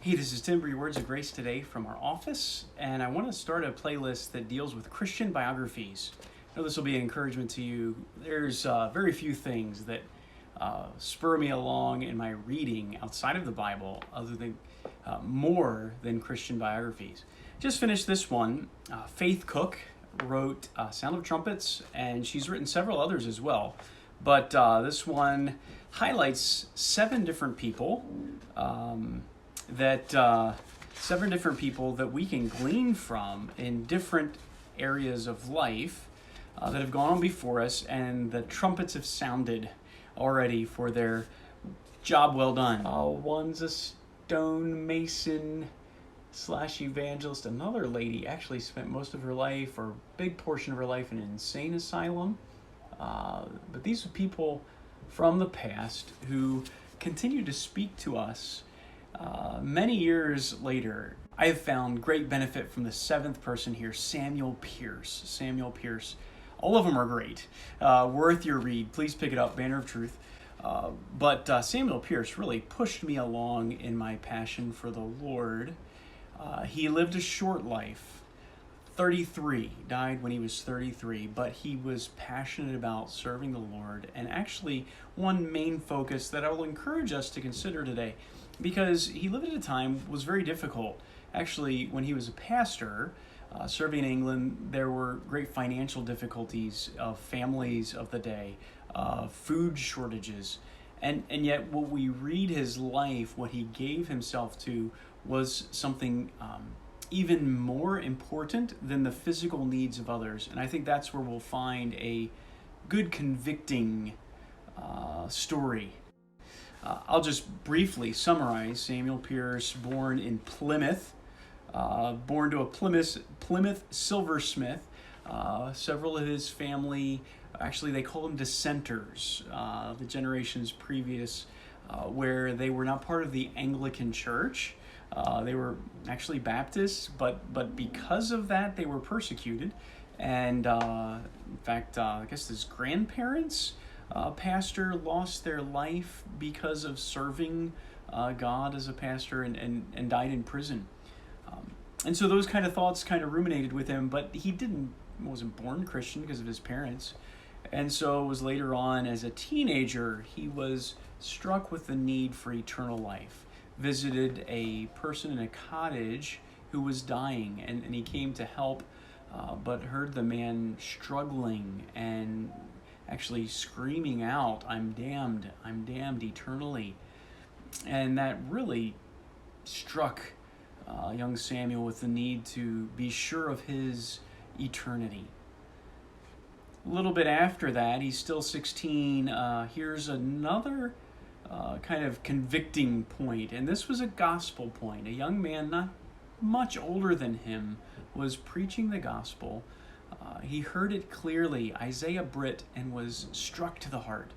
Hey, this is Tim for your Words of Grace today from our office, and I want to start a playlist that deals with Christian biographies. I know this will be an encouragement to you. There's very few things that spur me along in my reading outside of the Bible other than more than Christian biographies. Just finished this one. Faith Cook wrote Sound of Trumpets, and she's written several others as well. But this one highlights seven different people that we can glean from in different areas of life that have gone on before us, and the trumpets have sounded already for their job well done. One's a stonemason / evangelist. Another lady actually spent most of her life, or a big portion of her life, in an insane asylum. But these are people from the past who continue to speak to us many years later. I have found great benefit from the seventh person here, Samuel Pearce. Samuel Pearce. All of them are great. Worth your read. Please pick it up, Banner of Truth. But Samuel Pearce really pushed me along in my passion for the Lord. He lived a short life. 33, died when he was 33, but he was passionate about serving the Lord, and actually one main focus that I will encourage us to consider today, because he lived at a time was very difficult. Actually, when he was a pastor, serving in England, there were great financial difficulties of families of the day, food shortages, and yet what we read his life, what he gave himself to, was something even more important than the physical needs of others. And I think that's where we'll find a good convicting story. I'll just briefly summarize. Samuel Pearce, born in Plymouth, born to a Plymouth silversmith. Several of his family, actually they call them dissenters, the generations previous, where they were not part of the Anglican Church. They were actually Baptists, but because of that, they were persecuted. And in fact, I guess his grandparents, pastor, lost their life because of serving God as a pastor, and died in prison. And so those kind of thoughts kind of ruminated with him, but he wasn't born Christian because of his parents. And so it was later on, as a teenager, he was struck with the need for eternal life. Visited a person in a cottage who was dying, and he came to help, but heard the man struggling and actually screaming out, I'm damned eternally." And that really struck young Samuel with the need to be sure of his eternity. A little bit after that, he's still 16, here's another kind of convicting point, and this was a gospel point. A young man not much older than him was preaching the gospel. He heard it clearly, Isaiah Britt, and was struck to the heart.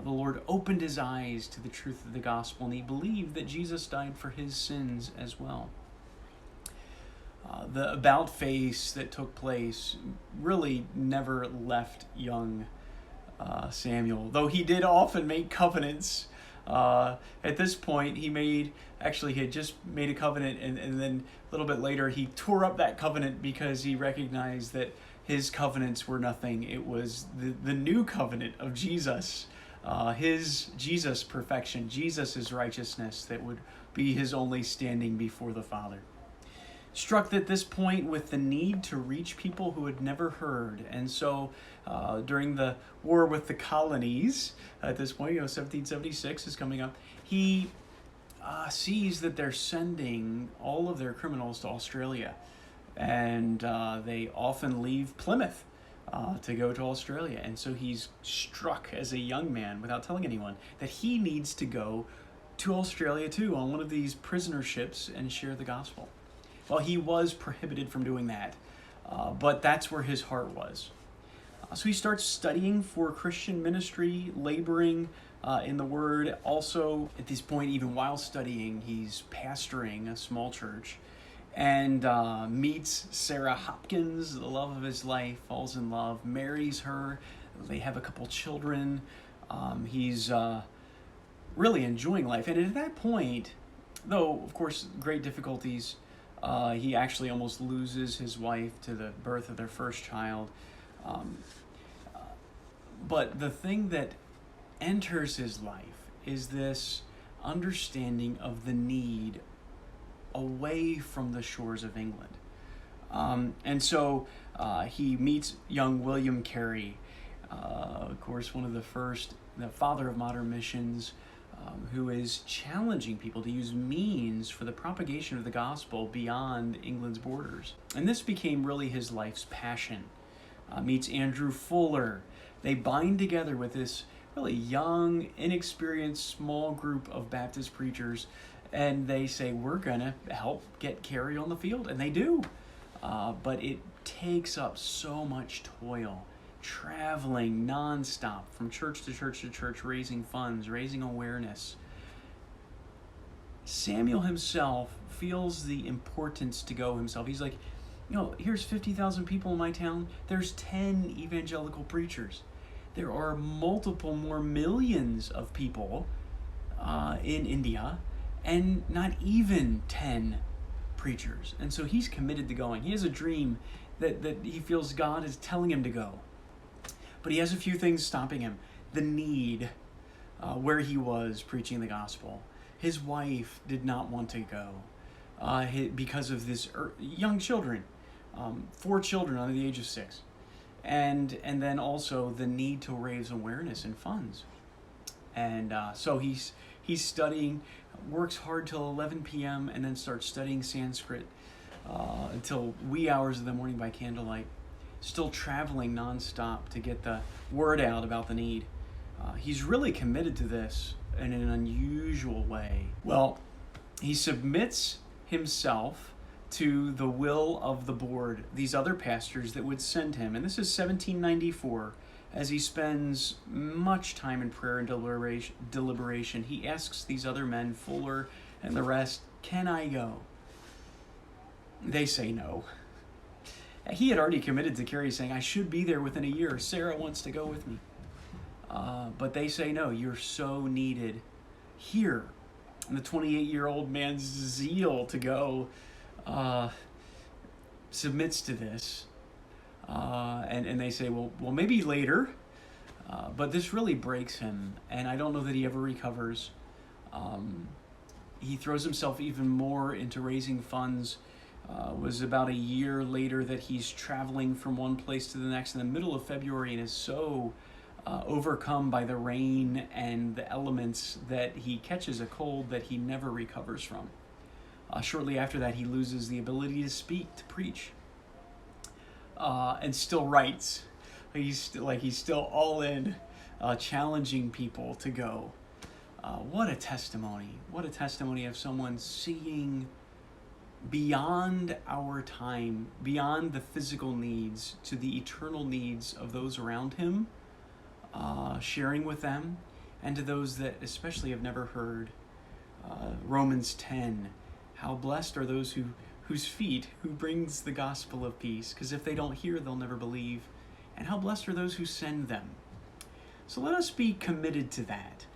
The Lord opened his eyes to the truth of the gospel, and he believed that Jesus died for his sins as well. The about face that took place really never left young Samuel, though he did often make covenants. At this point, he had just made a covenant, and then a little bit later he tore up that covenant because he recognized that his covenants were nothing. It was the new covenant of Jesus, his Jesus perfection, Jesus' righteousness, that would be his only standing before the Father. Struck at this point with the need to reach people who had never heard. And so during the war with the colonies, at this point, 1776 is coming up, he sees that they're sending all of their criminals to Australia. And they often leave Plymouth to go to Australia. And so he's struck as a young man, without telling anyone, that he needs to go to Australia too on one of these prisoner ships and share the gospel. Well, he was prohibited from doing that, but that's where his heart was. So he starts studying for Christian ministry, laboring in the Word. Also, at this point, even while studying, he's pastoring a small church, and meets Sarah Hopkins, the love of his life, falls in love, marries her. They have a couple children. He's really enjoying life. And at that point, though, of course, great difficulties. He actually almost loses his wife to the birth of their first child. Um, but the thing that enters his life is this understanding of the need away from the shores of England. And so he meets young William Carey, of course, one of the father of modern missions, who is challenging people to use means for the propagation of the gospel beyond England's borders. And this became really his life's passion. Meets Andrew Fuller. They bind together with this really young, inexperienced, small group of Baptist preachers, and they say, we're going to help get Carey on the field, and they do. But it takes up so much toil, traveling nonstop from church to church to church, raising funds, raising awareness. Samuel himself feels the importance to go himself. He's like, here's 50,000 people in my town. There's 10 evangelical preachers. There are multiple more millions of people in India, and not even 10 preachers. And so he's committed to going. He has a dream that he feels God is telling him to go. But he has a few things stopping him. The need, where he was preaching the gospel. His wife did not want to go because of this young children, 4 children under the age of 6. And then also the need to raise awareness and funds. And so he's studying, works hard till 11 p.m. and then starts studying Sanskrit until wee hours of the morning by candlelight. Still traveling nonstop to get the word out about the need. He's really committed to this in an unusual way. Well, he submits himself to the will of the board, these other pastors that would send him. And this is 1794. As he spends much time in prayer and deliberation, he asks these other men, Fuller and the rest, can I go? They say no. He had already committed to Carey, saying, I should be there within a year. Sarah wants to go with me. But they say, no, you're so needed here. And the 28-year-old man's zeal to go submits to this. And they say, well, maybe later. But this really breaks him. And I don't know that he ever recovers. He throws himself even more into raising funds. Was about a year later that he's traveling from one place to the next in the middle of February and is so overcome by the rain and the elements that he catches a cold that he never recovers from. Shortly after that, he loses the ability to speak, to preach, and still writes. He's still all in, challenging people to go. What a testimony! What a testimony of someone seeing beyond our time, beyond the physical needs, to the eternal needs of those around him, sharing with them, and to those that especially have never heard. Romans 10, how blessed are those whose feet, who brings the gospel of peace, because if they don't hear, they'll never believe. And how blessed are those who send them. So let us be committed to that,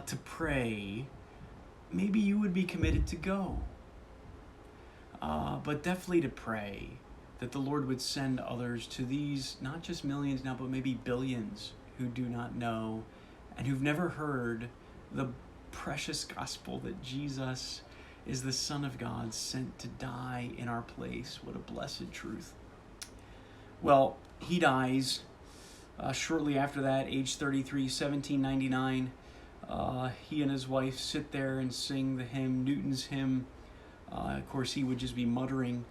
to pray. Maybe you would be committed to go. But definitely to pray that the Lord would send others to these, not just millions now, but maybe billions who do not know and who've never heard the precious gospel that Jesus is the Son of God sent to die in our place. What a blessed truth. Well, he dies shortly after that, age 33, 1799. He and his wife sit there and sing the hymn, Newton's hymn. Of course, he would just be muttering,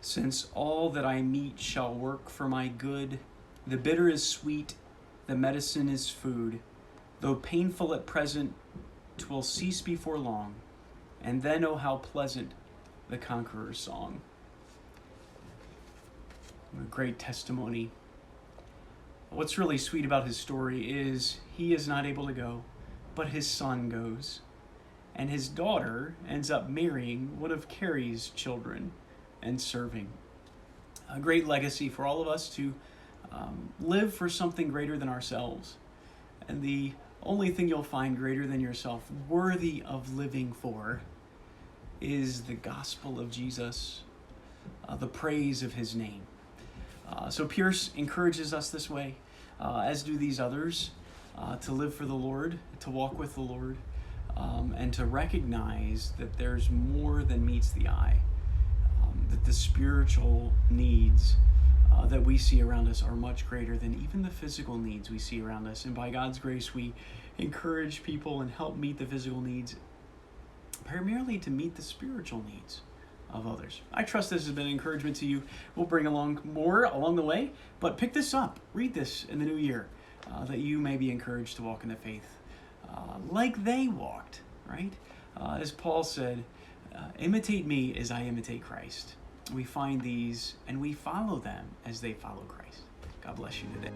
since all that I meet shall work for my good, the bitter is sweet, the medicine is food. Though painful at present, 'twill cease before long, and then oh how pleasant the conqueror's song. A great testimony. What's really sweet about his story is he is not able to go, but his son goes. And his daughter ends up marrying one of Carey's children and serving. A great legacy for all of us to live for something greater than ourselves. And the only thing you'll find greater than yourself, worthy of living for, is the gospel of Jesus, the praise of his name. So Pearce encourages us this way, as do these others, to live for the Lord, to walk with the Lord, and to recognize that there's more than meets the eye, that the spiritual needs that we see around us are much greater than even the physical needs we see around us. And by God's grace, we encourage people and help meet the physical needs, primarily to meet the spiritual needs of others. I trust this has been an encouragement to you. We'll bring along more along the way, but pick this up, read this in the new year, that you may be encouraged to walk in the faith like they walked, right? As Paul said, imitate me as I imitate Christ. We find these and we follow them as they follow Christ. God bless you today.